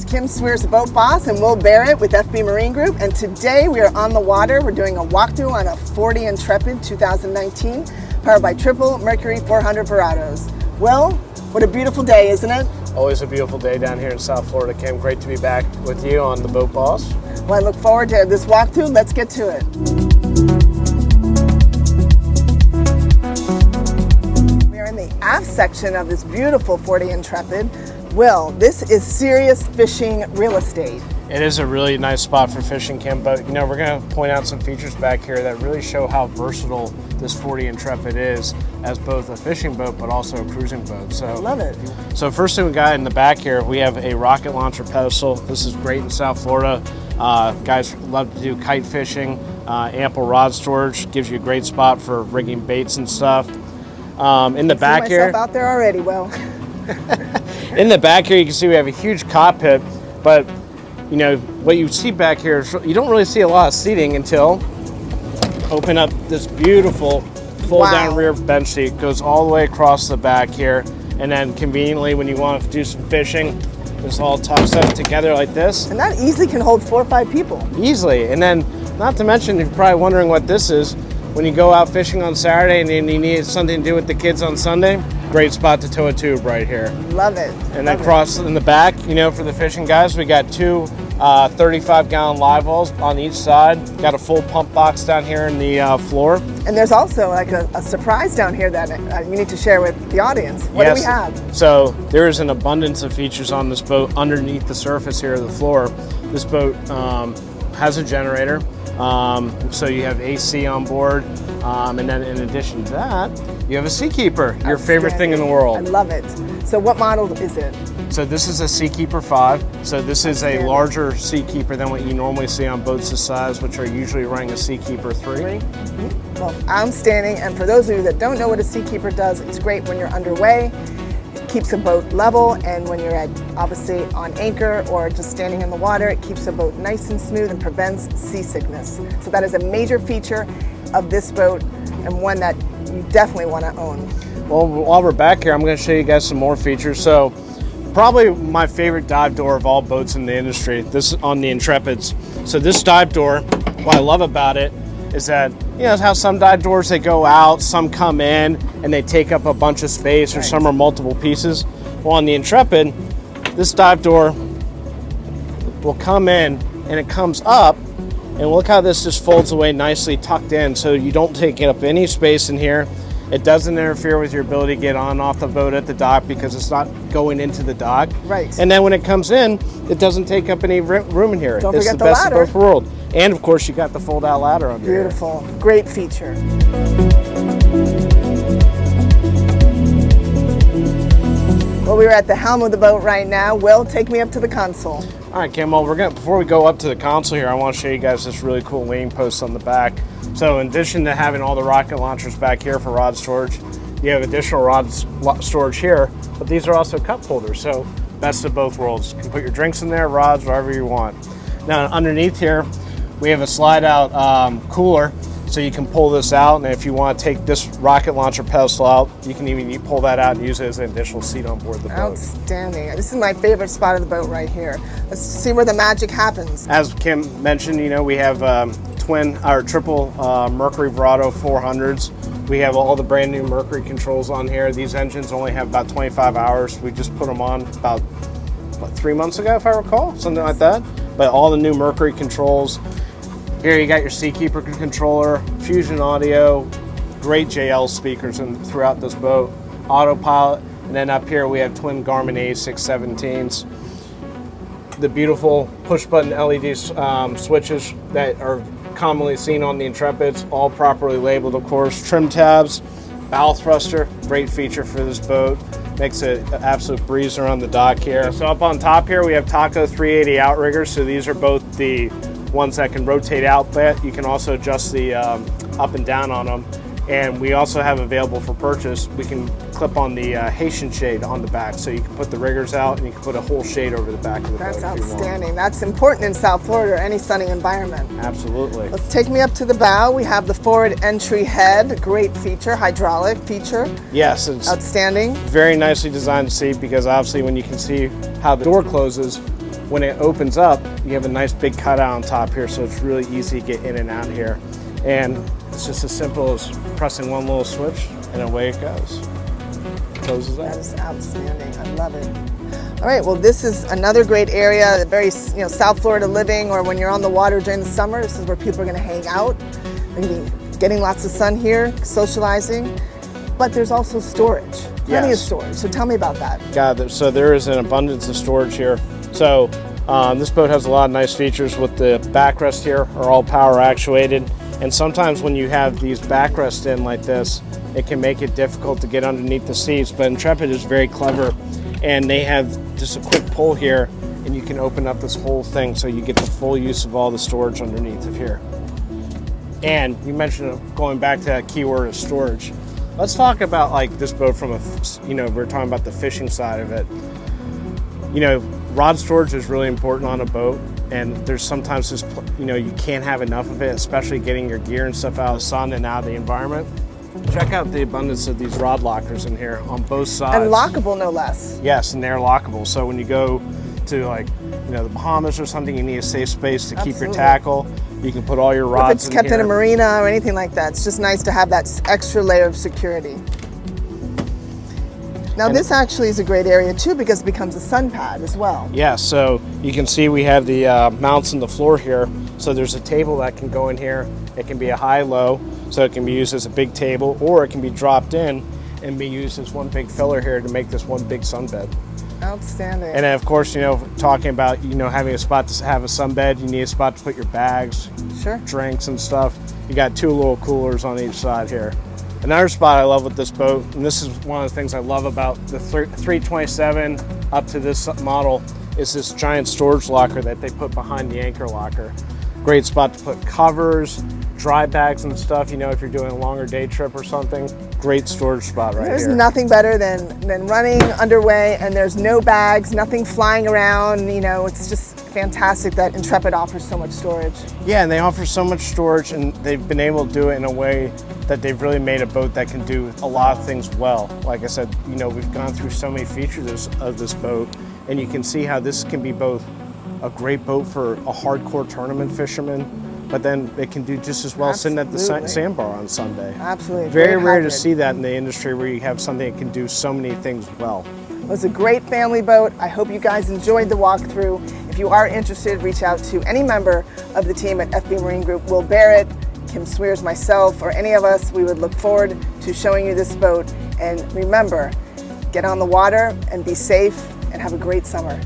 Kim Swears, the boat boss, and Will Barrett with FB Marine Group. And today we are on the water. We're doing a walkthrough on a 40 Intrepid 2019, powered by triple Mercury 400 Verados. Will, what a beautiful day, isn't it? Always a beautiful day down here in South Florida, Kim. Great to be back with you on the Boat Boss. Well, I look forward to this walkthrough. Let's get to it. We are in the aft section of this beautiful 40 Intrepid. Will, this is serious fishing real estate. It is a really nice spot for fishing, Kim, but we're going to point out some features back here that really show how versatile this 40 Intrepid is as both a fishing boat but also a cruising boat. So, I love it. So first thing we got in the back here, we have a rocket launcher pedestal. This is great in South Florida. Guys love to do kite fishing. Ample rod storage, gives you a great spot for rigging baits and stuff. In the back here, out there already, Will. In the back here, you can see we have a huge cockpit, but what you see back here is you don't really see a lot of seating until open up this beautiful fold-down rear bench seat. It goes all the way across the back here, and then conveniently, when you want to do some fishing, this all tucks up together like this. And that easily can hold 4 or 5 people. Easily, and then not to mention, you're probably wondering what this is. When you go out fishing on Saturday and you need something to do with the kids on Sunday, great spot to tow a tube right here. Love it. And then across in the back, for the fishing guys, we got two 35-gallon live wells on each side. Got a full pump box down here in the floor. And there's also like a surprise down here that you need to share with the audience. What do we have? So there is an abundance of features on this boat underneath the surface here of the floor. This boat has a generator. So you have AC on board, and then in addition to that, you have a Seakeeper, your favorite thing in the world. I love it. So what model is it? So this is a Seakeeper 5. So this is a larger Seakeeper than what you normally see on boats this size, which are usually running a Seakeeper 3. Mm-hmm. Well, outstanding. And for those of you that don't know what a Seakeeper does, it's great when you're underway. Keeps the boat level, and when you're obviously on anchor or just standing in the water, it keeps the boat nice and smooth and prevents seasickness. So that is a major feature of this boat and one that you definitely want to own. Well, while we're back here, I'm going to show you guys some more features. So probably my favorite dive door of all boats in the industry, this is on the Intrepids. So this dive door, what I love about it is that, how some dive doors, they go out, some come in, and they take up a bunch of space, or some are multiple pieces. Well, on the Intrepid, this dive door will come in, and it comes up, and look how this just folds away nicely, tucked in, so you don't take up any space in here. It doesn't interfere with your ability to get on and off the boat at the dock because it's not going into the dock. Right. And then when it comes in, it doesn't take up any room in here. Don't it's forget the the best ladder. of both worlds. And of course, you got the fold-out ladder under here. Beautiful. Great feature. Well, we're at the helm of the boat right now. Will, take me up to the console. All right, Kim, well, before we go up to the console here, I want to show you guys this really cool leaning post on the back. So in addition to having all the rocket launchers back here for rod storage, you have additional rod storage here, but these are also cup holders, so best of both worlds. You can put your drinks in there, rods, whatever you want. Now underneath here, we have a slide out cooler, so you can pull this out, and if you want to take this rocket launcher pedestal out, you can even pull that out and use it as an additional seat on board the boat. Outstanding. This is my favorite spot of the boat right here. Let's see where the magic happens. As Kim mentioned, we have triple Mercury Verado 400s. We have all the brand new Mercury controls on here. These engines only have about 25 hours. We just put them on about 3 months ago, if I recall, something like that. But all the new Mercury controls. Here you got your Seakeeper controller, Fusion audio, great JL speakers throughout this boat, autopilot, and then up here we have twin Garmin A617s. The beautiful push-button LED switches that are commonly seen on the Intrepids, all properly labeled, of course. Trim tabs, bow thruster, great feature for this boat. Makes it an absolute breezer on the dock here. So up on top here, we have Taco 380 outriggers. So these are both the ones that can rotate out, but you can also adjust the up and down on them. And we also have available for purchase, we can clip on the Haitian shade on the back, so you can put the riggers out and you can put a whole shade over the back of the boat. That's outstanding. That's important in South Florida or any sunny environment. Absolutely. Let's take me up to the bow. We have the forward entry head, great feature, hydraulic feature. Yes, it's outstanding. Very nicely designed seat, because obviously when you can see how the door closes, when it opens up, you have a nice big cutout on top here, so it's really easy to get in and out here. And it's just as simple as pressing one little switch, and away it goes. Closes That up. is outstanding. I love it. All right, well, this is another great area, very, South Florida living, or when you're on the water during the summer, this is where people are going to hang out. They're going to be getting lots of sun here, socializing, but there's also storage, plenty of Yes. storage. So tell me about that. So there is an abundance of storage here. So this boat has a lot of nice features with the backrest here, are all power actuated. And sometimes when you have these backrests in like this, it can make it difficult to get underneath the seats, but Intrepid is very clever, and they have just a quick pull here, and you can open up this whole thing so you get the full use of all the storage underneath of here. And you mentioned going back to that keyword of storage. Let's talk about like this boat from we're talking about the fishing side of it. Rod storage is really important on a boat, and there's sometimes this, you can't have enough of it, especially getting your gear and stuff out of the sun and out of the environment. Check out the abundance of these rod lockers in here on both sides. And lockable, no less. Yes, and they're lockable. So when you go to the Bahamas or something, you need a safe space to keep your Absolutely. tackle. You can put all your rods If it's kept in a here. marina or anything like that, it's just nice to have that extra layer of security. Now, this actually is a great area too because it becomes a sun pad as well. Yeah, so you can see we have the mounts on the floor here. So there's a table that can go in here. It can be a high-low, so it can be used as a big table, or it can be dropped in and be used as one big filler here to make this one big sunbed. Outstanding. And then, of course, talking about having a spot to have a sunbed, you need a spot to put your bags, Sure. drinks and stuff. You got two little coolers on each side here. Another spot I love with this boat, and this is one of the things I love about the 327 up to this model, is this giant storage locker that they put behind the anchor locker. Great spot to put covers, dry bags and stuff, if you're doing a longer day trip or something. Great storage spot right There's here. nothing better than running underway and there's no bags, nothing flying around. It's just fantastic that Intrepid offers so much storage. Yeah, and they offer so much storage, and they've been able to do it in a way that they've really made a boat that can do a lot of things well. Like I said, we've gone through so many features of this boat, and you can see how this can be both a great boat for a hardcore tournament fisherman, but then it can do just as well sitting at the Absolutely. sandbar on Sunday. Absolutely. Very Great rare to hybrid. see that in the industry where you have something that can do so many things well. It was a great family boat. I hope you guys enjoyed the walkthrough. If you are interested, reach out to any member of the team at FB Marine Group, Will Barrett, Kim Swears, myself, or any of us. We would look forward to showing you this boat. And remember, get on the water and be safe and have a great summer.